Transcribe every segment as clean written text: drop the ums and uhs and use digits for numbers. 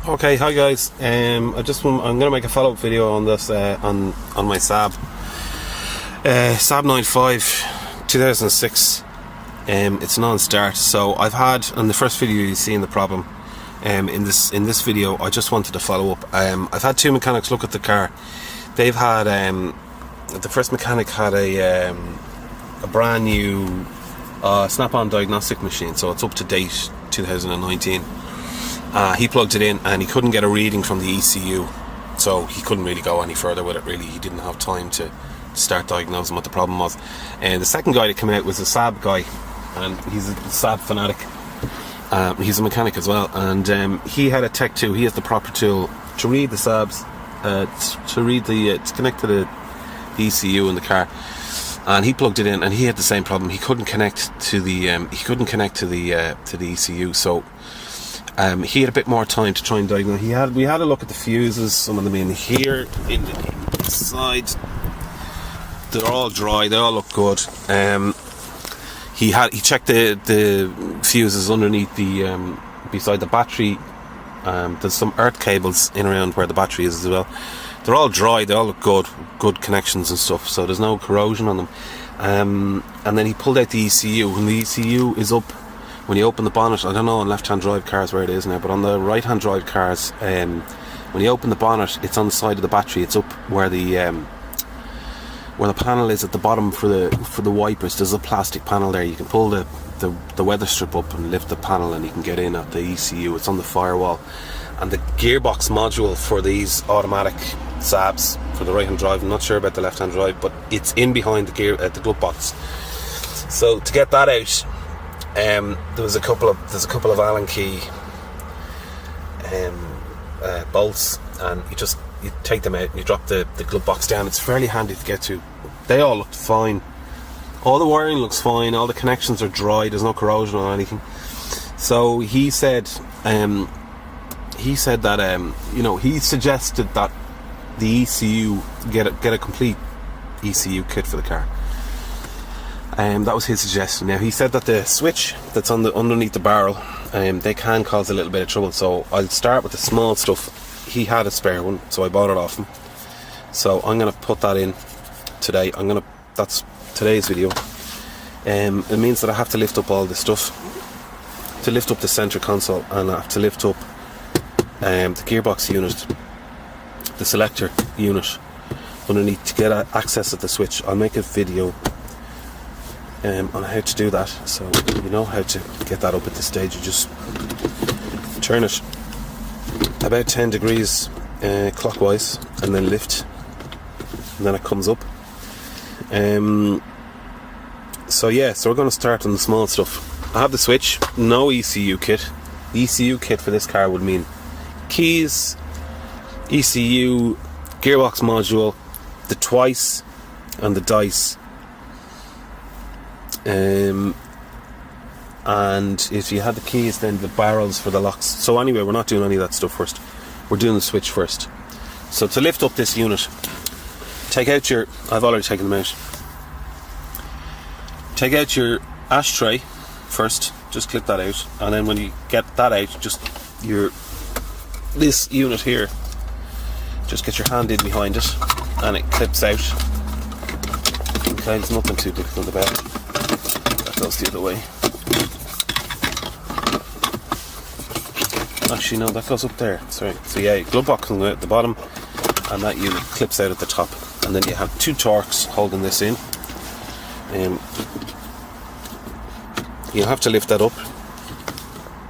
Okay, hi guys. I'm gonna make a follow-up video on this on my Saab Saab 95 2006. It's non-start. So I've had on the first video you've seen the problem. In this video I just wanted to follow up. I've had two mechanics look at the car. They've had the first mechanic had a brand new snap-on diagnostic machine, so it's up to date 2019. He plugged it in and he couldn't get a reading from the ECU, so he couldn't really go any further with it. Really, he didn't have time to start diagnosing what the problem was. And the second guy that came out was a Saab guy, and he's a Saab fanatic. He's a mechanic as well, and he had a Tech 2. He has the proper tool to read the Saabs, to connect to the ECU in the car. And he plugged it in, and he had the same problem. He couldn't connect to the ECU. So he had a bit more time to try and diagnose. We had a look at the fuses. Some of them in here, in the sides. They're all dry. They all look good. He checked the fuses underneath the beside the battery. There's some earth cables in around where the battery is as well. They're all dry. They all look good connections and stuff. So there's no corrosion on them. And then he pulled out the ECU, and the ECU is up. When you open the bonnet, I don't know on left-hand drive cars where it is now, but on the right-hand drive cars, when you open the bonnet, it's on the side of the battery. It's up where the panel is at the bottom for the wipers. There's a plastic panel there. You can pull the weather strip up and lift the panel, and you can get in at the ECU. It's on the firewall, and the gearbox module for these automatic Saabs for the right-hand drive. I'm not sure about the left-hand drive, but it's in behind the glove box. So to get that out, there's a couple of Allen key bolts, and you take them out and you drop the glove box down. It's fairly handy to get to. They all looked fine. All the wiring looks fine. All the connections are dry. There's no corrosion or anything. So he said that he suggested that the ECU get a complete ECU kit for the car. That was his suggestion. Now he said that the switch that's underneath the barrel, they can cause a little bit of trouble. So I'll start with the small stuff. He had a spare one, so I bought it off him. So I'm going to put that in today. That's today's video. It means that I have to lift up all this stuff, to lift up the center console, and I have to lift up the gearbox unit, the selector unit underneath to get access at the switch. I'll make a video on how to do that, so you know how to get that up at this stage. You just turn it about 10 degrees clockwise and then lift, and then it comes up. So we're going to start on the small stuff. I have the switch, no ECU kit. The ECU kit for this car would mean keys, ECU, gearbox module, the twice and the dice. And if you had the keys, then the barrels for the locks. So anyway, we're not doing any of that stuff first. We're doing the switch first. So to lift up this unit, I've already taken them out. Take out your ashtray first, just clip that out, and then when you get that out, this unit here, just get your hand in behind it, and it clips out. Okay, there's nothing too difficult about it. Goes the other way. Actually no, that goes up there, sorry. So yeah, glove box on the bottom, and that unit clips out at the top, and then you have two Torx holding this in. You'll have to lift that up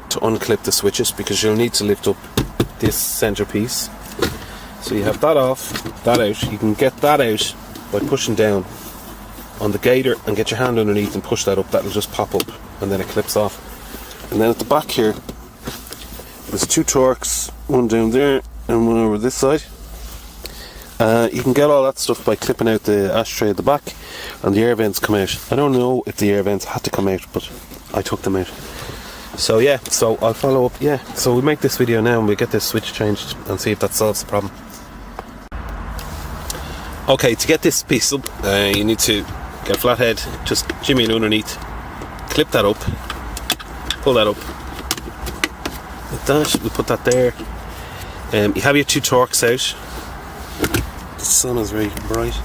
to unclip the switches, because you'll need to lift up this center piece. So you have that off, that out. You can get that out by pushing down on the gaiter and get your hand underneath and push that up. That'll just pop up, and then it clips off. And then at the back here, there's two Torx, one down there and one over this side. You can get all that stuff by clipping out the ashtray at the back, and the air vents come out. I don't know if the air vents had to come out, but I took them out. So yeah, so I'll follow up. Yeah, so we'll make this video now and we'll get this switch changed and see if that solves the problem. Okay, to get this piece up, you need to get a flathead, just jimmy it underneath, clip that up, pull that up like that. We put that there, You have your 2 Torx out. The sun is very bright.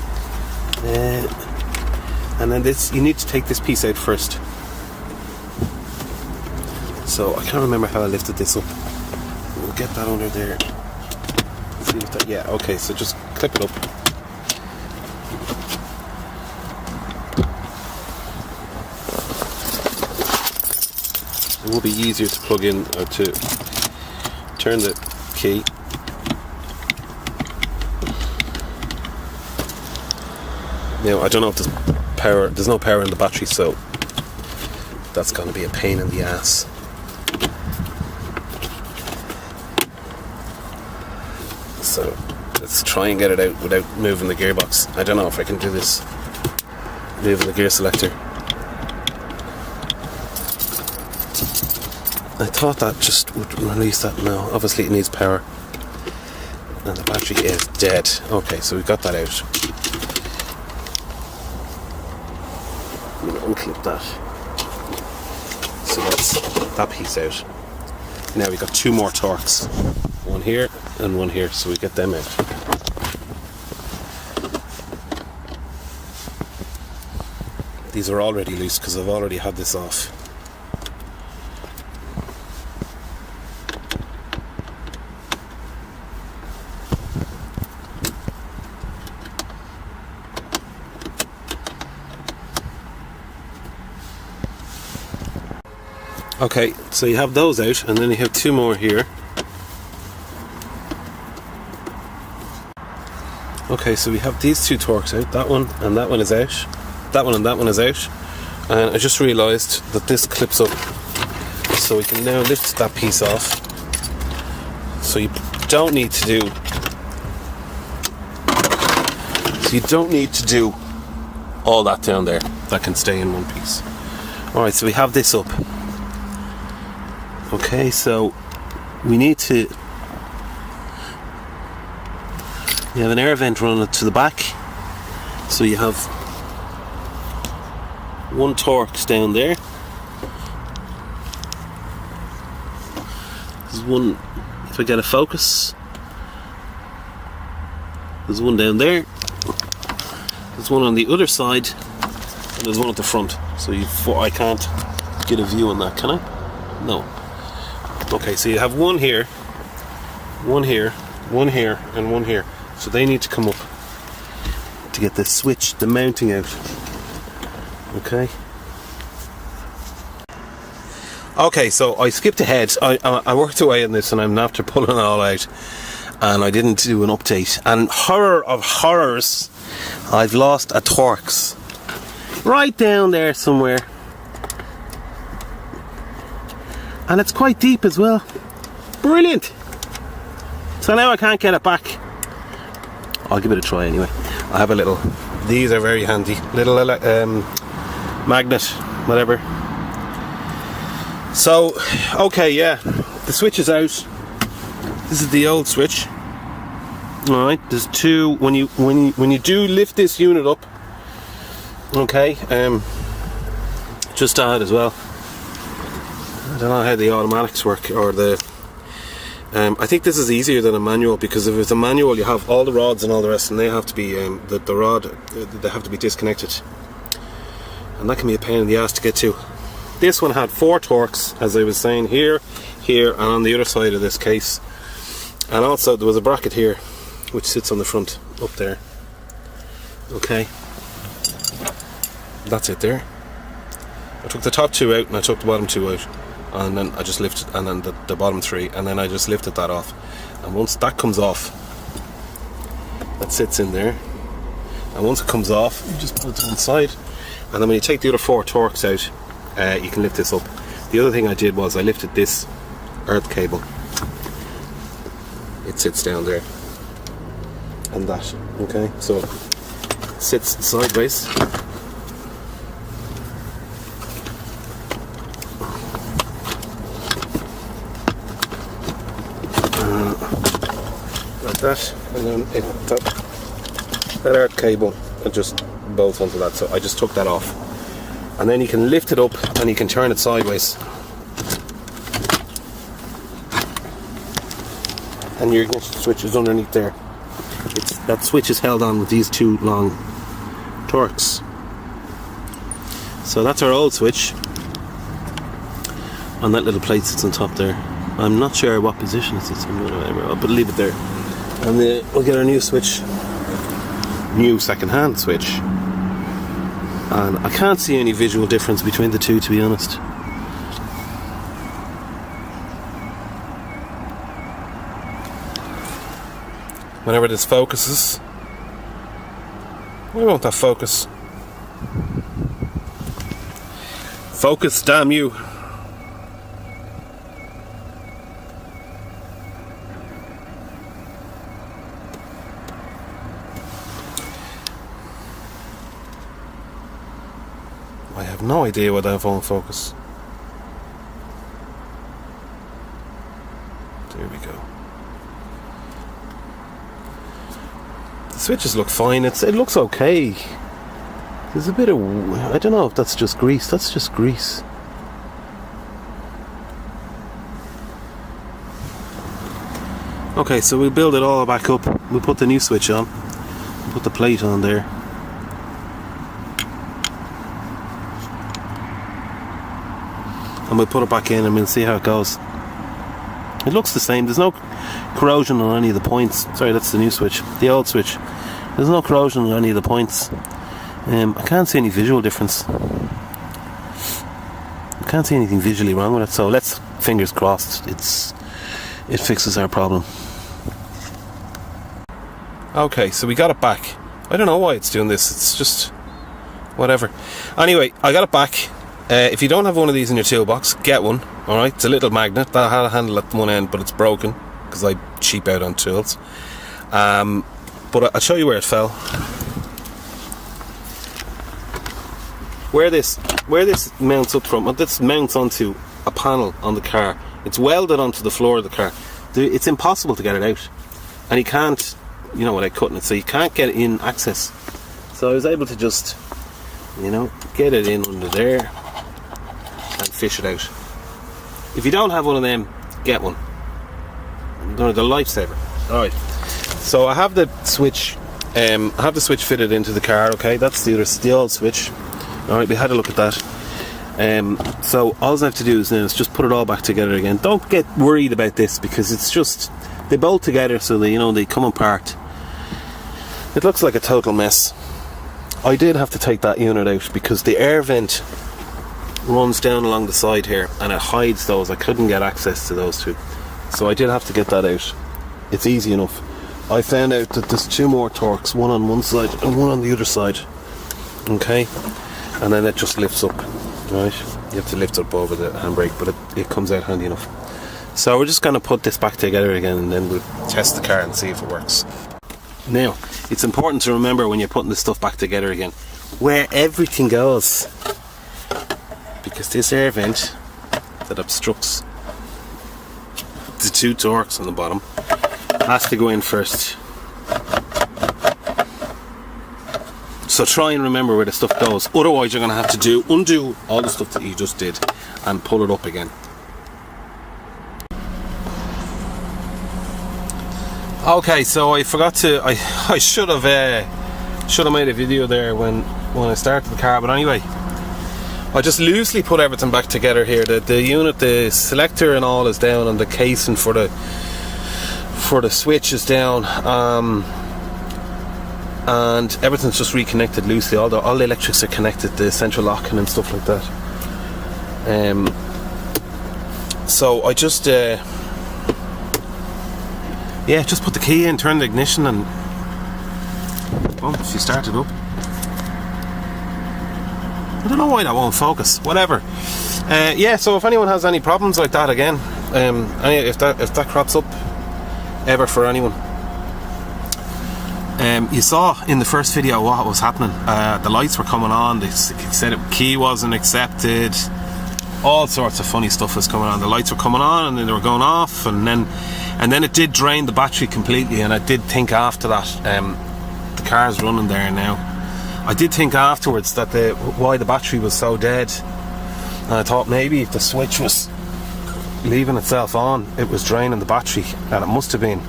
And then you need to take this piece out first. So I can't remember how I lifted this up. We'll get that under there. See if that, yeah, okay, so just clip it up. It will be easier to plug in or to turn the key. Now I don't know if there's no power in the battery, so that's going to be a pain in the ass. So let's try and get it out without moving the gearbox. I don't know if I can do this moving the gear selector. I thought that just would release that. No, obviously it needs power. And the battery is dead. Okay, so we got that out. I'm going to unclip that. So that's that piece out. Now we've got 2 more Torx. One here and one here, so we get them out. These are already loose because I've already had this off. Okay, so you have those out, and then you have 2 more here. Okay, so we have these 2 Torx out. That one and that one is out. That one and that one is out. And I just realised that this clips up. So we can now lift that piece off. So you don't need to do all that down there. That can stay in one piece. Alright, so we have this up. Okay, so we need to. You have an air vent running to the back, so you have 1 Torx down there. There's one. If I get a focus, there's one down there. There's one on the other side, and there's one at the front. So I can't get a view on that, can I? No. Okay, so you have one here, one here, one here, and one here. So they need to come up to get the switch, the mounting out. Okay. Okay, so I skipped ahead. I worked away on this, and I'm after pulling it all out, and I didn't do an update. And horror of horrors, I've lost a Torx right down there somewhere. And it's quite deep as well. Brilliant! So now I can't get it back. I'll give it a try anyway. I have a little. These are very handy. Little magnet, whatever. So, okay, yeah. The switch is out. This is the old switch. All right. There's 2. When you do lift this unit up. Okay. Just add as well. I don't know how the automatics work, or the. I think this is easier than a manual, because if it's a manual, you have all the rods and all the rest, and they have to be the rod. They have to be disconnected, and that can be a pain in the ass to get to. This one had 4 Torx, as I was saying, here, here, and on the other side of this case, and also there was a bracket here, which sits on the front up there. Okay, that's it there. I took the top 2 out, and I took the bottom 2 out. And then I just lifted, and then the bottom 3, and then I just lifted that off. And once that comes off, that sits in there. And once it comes off, you just put it to one side. And then when you take the other 4 Torx out, you can lift this up. The other thing I did was I lifted this earth cable. It sits down there. And that, okay? So it sits sideways. That, and then that earth cable, and just bolts onto that. So I just took that off, and then you can lift it up and you can turn it sideways. and your ignition switch is underneath there. That switch is held on with these two long Torx. So that's our old switch, and that little plate sits on top there. I'm not sure what position it sits in, but leave it there. And we'll get our new switch, new second-hand switch. And I can't see any visual difference between the two, to be honest. Whenever this focuses, why won't that focus? Focus, damn you. I have no idea why that won't focus. There we go. The switches look fine. It looks okay. There's a bit of... I don't know if that's just grease. That's just grease. Okay, so we'll build it all back up. We'll put the new switch on. Put the plate on there. And we'll put it back in and we'll see how it goes. It looks the same. There's no corrosion on any of the points. Sorry, that's the new switch. The old switch. There's no corrosion on any of the points. I can't see any visual difference. I can't see anything visually wrong with it. So let's, fingers crossed, it fixes our problem. Okay, so we got it back. I don't know why it's doing this. It's just whatever. Anyway, I got it back. If you don't have one of these in your toolbox, get one. Alright, it's a little magnet that had a handle at one end, but it's broken because I cheap out on tools. But I'll show you where it fell. Where this mounts up from, this mounts onto a panel on the car. It's welded onto the floor of the car. It's impossible to get it out, and you can't, without cutting it. So you can't get in access. So I was able to just, get it in under there and fish it out. If you don't have one of them, get one. They're the lifesaver. Alright. So I have the switch fitted into the car, okay? That's the old switch. Alright, we had a look at that. So all I have to do is just put it all back together again. Don't get worried about this because it's just, they bolt together so they come apart. It looks like a total mess. I did have to take that unit out because the air vent runs down along the side here and it hides those. I couldn't get access to those two, so I did have to get that out. It's easy enough. I found out that there's two more Torx, one on one side and one on the other side, okay, and then it just lifts up, right? You have to lift up over the handbrake, but it comes out handy enough. So we're just going to put this back together again and then we'll test the car and see if it works. Now, it's important to remember when you're putting this stuff back together again where everything goes, because this air vent that obstructs the two Torx on the bottom has to go in first. So try and remember where the stuff goes, otherwise you're going to have to undo all the stuff that you just did and pull it up again. Okay, so I forgot to. I should have made a video there when I started the car. But anyway, I just loosely put everything back together here. The unit, the selector and all is down, and the casing for the switch is down. And everything's just reconnected loosely. All the electrics are connected, the central locking and stuff like that. So I just. Just put the key in, turn the ignition, and she started up. I don't know why that won't focus. Whatever. So if anyone has any problems like that again, if that crops up ever for anyone, you saw in the first video what was happening. The lights were coming on. They said the key wasn't accepted. All sorts of funny stuff was coming on. The lights were coming on and then they were going off, and then it did drain the battery completely. And I did think after that, the car's running there now. I did think afterwards that why the battery was so dead, and I thought maybe if the switch was leaving itself on, it was draining the battery, and it must have been.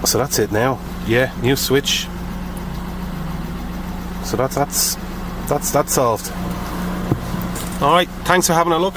So that's it now. Yeah, new switch. So that's solved. Alright, thanks for having a look.